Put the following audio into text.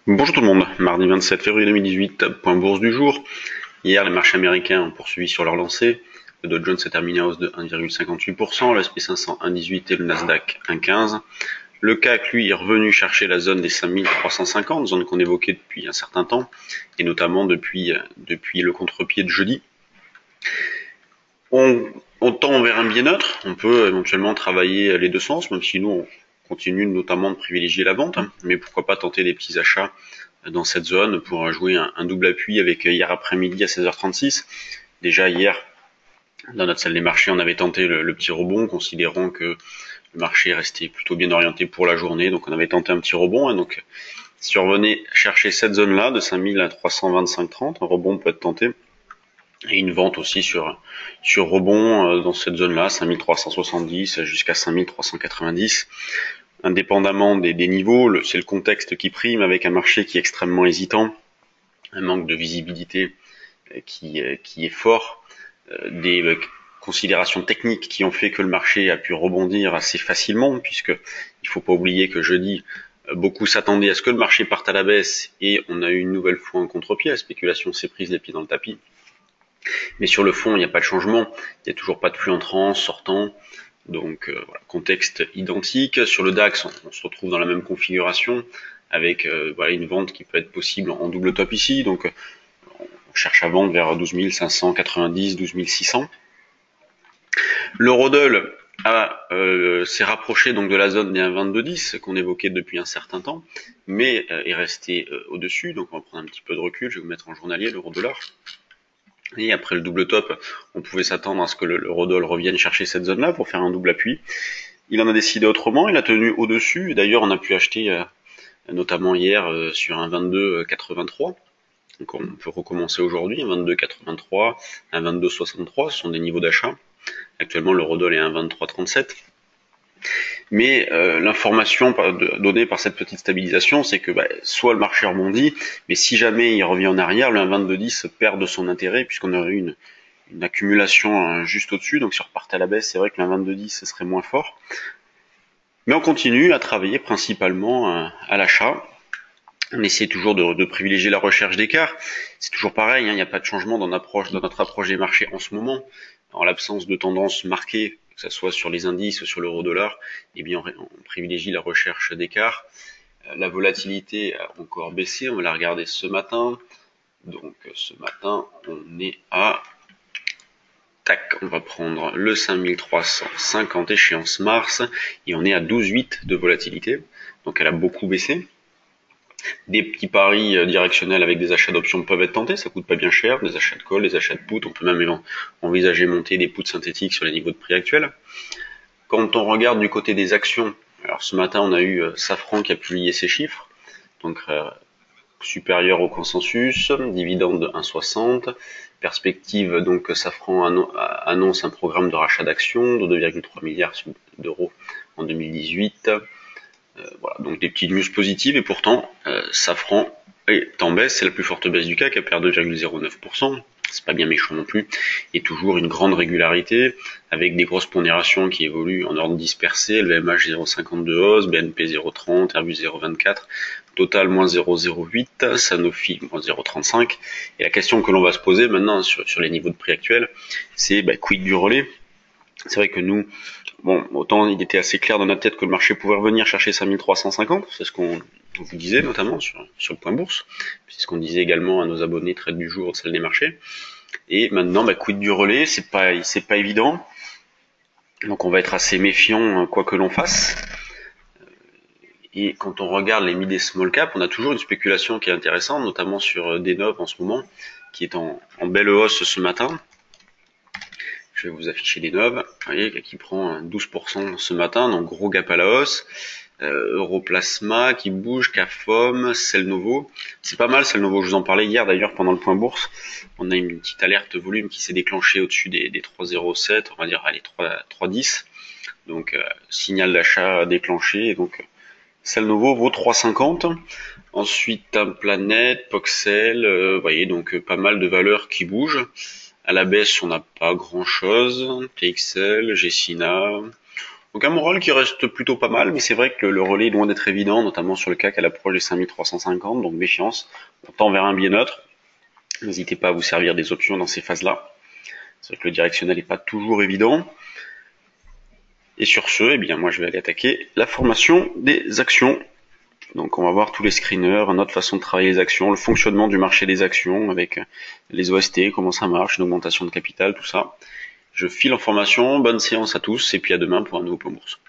Bonjour tout le monde, mardi 27 février 2018, point bourse du jour. Hier, les marchés américains ont poursuivi sur leur lancée. Le Dow Jones a terminé en hausse de 1,58%, le S&P 500 1,18 et le Nasdaq 1,15. Le CAC, lui, est revenu chercher la zone des 5350, zone qu'on évoquait depuis un certain temps, et notamment depuis le contre-pied de jeudi. On tend vers un biais neutre, on peut éventuellement travailler les deux sens, même si nous, on continue notamment de privilégier la vente, mais pourquoi pas tenter des petits achats dans cette zone pour jouer un double appui avec hier après-midi à 16h36. Déjà hier, dans notre salle des marchés, on avait tenté le petit rebond, considérant que le marché restait plutôt bien orienté pour la journée, donc on avait tenté un petit rebond, et donc si on revenait chercher cette zone-là de 5325,30, un rebond peut être tenté, et une vente aussi sur rebond dans cette zone-là, 5370 jusqu'à 5390. Indépendamment des niveaux, c'est le contexte qui prime avec un marché qui est extrêmement hésitant, un manque de visibilité qui est fort, des considérations techniques qui ont fait que le marché a pu rebondir assez facilement, puisque il faut pas oublier que jeudi, beaucoup s'attendaient à ce que le marché parte à la baisse et on a eu une nouvelle fois un contre-pied, la spéculation s'est prise les pieds dans le tapis. Mais sur le fond, il n'y a pas de changement, il n'y a toujours pas de flux entrant, sortant, donc voilà, contexte identique. Sur le DAX, on se retrouve dans la même configuration, avec voilà, une vente qui peut être possible en double top ici, donc on cherche à vendre vers 12 590, 12 600. L'eurodoll s'est rapproché donc de la zone des 1,2210 qu'on évoquait depuis un certain temps, mais est resté au-dessus, donc on va prendre un petit peu de recul, je vais vous mettre en journalier l'euro-dollar. Et après le double top, on pouvait s'attendre à ce que l'eurodoll revienne chercher cette zone-là pour faire un double appui. Il en a décidé autrement, il a tenu au-dessus, d'ailleurs on a pu acheter notamment hier sur un 22,83. Donc on peut recommencer aujourd'hui, un 22,83, un 22,63, ce sont des niveaux d'achat. Actuellement l'eurodoll est à 1,2337. Mais l'information donnée par cette petite stabilisation, c'est que soit le marché rebondit, mais si jamais il revient en arrière, le 1,2210 perd de son intérêt puisqu'on aurait eu une accumulation juste au-dessus. Donc si on repartait à la baisse, c'est vrai que le 1,2210 ce serait moins fort. Mais on continue à travailler principalement à l'achat. On essaie toujours de privilégier la recherche d'écart. C'est toujours pareil, il n'y a pas de changement dans notre approche des marchés en ce moment. En l'absence de tendance marquée, que ce soit sur les indices ou sur l'euro-dollar, eh bien on privilégie la recherche d'écart. La volatilité a encore baissé, on va la regarder ce matin. Donc ce matin, on est à... Tac, on va prendre le 5350 échéance mars, et on est à 12,8 de volatilité. Donc elle a beaucoup baissé. Des petits paris directionnels avec des achats d'options peuvent être tentés, ça coûte pas bien cher, des achats de call, des achats de put, on peut même envisager monter des puts synthétiques sur les niveaux de prix actuels. Quand on regarde du côté des actions, alors ce matin on a eu Safran qui a publié ses chiffres, donc supérieur au consensus, dividende de 1,60, perspective donc Safran annonce un programme de rachat d'actions de 2,3 milliards d'euros en 2018. Voilà, donc des petites news positives, et pourtant Safran est en baisse, c'est la plus forte baisse du CAC, elle perd 2,09%, c'est pas bien méchant non plus, et toujours une grande régularité, avec des grosses pondérations qui évoluent en ordre dispersé, LVMH 0,52 hausse, BNP 0,30, Airbus 0,24, Total moins 0,08, Sanofi moins 0,35, et la question que l'on va se poser maintenant sur les niveaux de prix actuels, c'est quid du relais. C'est vrai que nous, bon, autant il était assez clair dans notre tête que le marché pouvait revenir chercher 5350, c'est ce qu'on vous disait notamment sur le point bourse, c'est ce qu'on disait également à nos abonnés trade du jour de salle des marchés. Et maintenant, quid du relais, c'est pas évident. Donc on va être assez méfiant quoi que l'on fasse. Et quand on regarde les mid et small cap, on a toujours une spéculation qui est intéressante, notamment sur Denov en ce moment, qui est en belle hausse ce matin. Je vais vous afficher les noves, vous voyez, qui prend 12% ce matin, donc gros gap à la hausse. Europlasma qui bouge, Cafom, Celnovo. C'est pas mal Celnovo, je vous en parlais hier d'ailleurs pendant le point bourse. On a une petite alerte volume qui s'est déclenchée au-dessus des 3,07, on va dire allez 3,10. Donc signal d'achat déclenché, donc Celnovo vaut 3,50. Ensuite Planète, Poxel, vous voyez, donc pas mal de valeurs qui bougent. À la baisse, on n'a pas grand chose. TXL, Gessina, Donc un moral qui reste plutôt pas mal, mais c'est vrai que le relais est loin d'être évident, notamment sur le CAC à l'approche des 5350, donc méfiance. On tend vers un biais neutre. N'hésitez pas à vous servir des options dans ces phases-là. C'est vrai que le directionnel n'est pas toujours évident. Et sur ce, eh bien, moi je vais aller attaquer la formation des actions. Donc on va voir tous les screeners, notre façon de travailler les actions, le fonctionnement du marché des actions avec les OST, comment ça marche, une augmentation de capital, tout ça. Je file en formation, bonne séance à tous et puis à demain pour un nouveau plan bourse.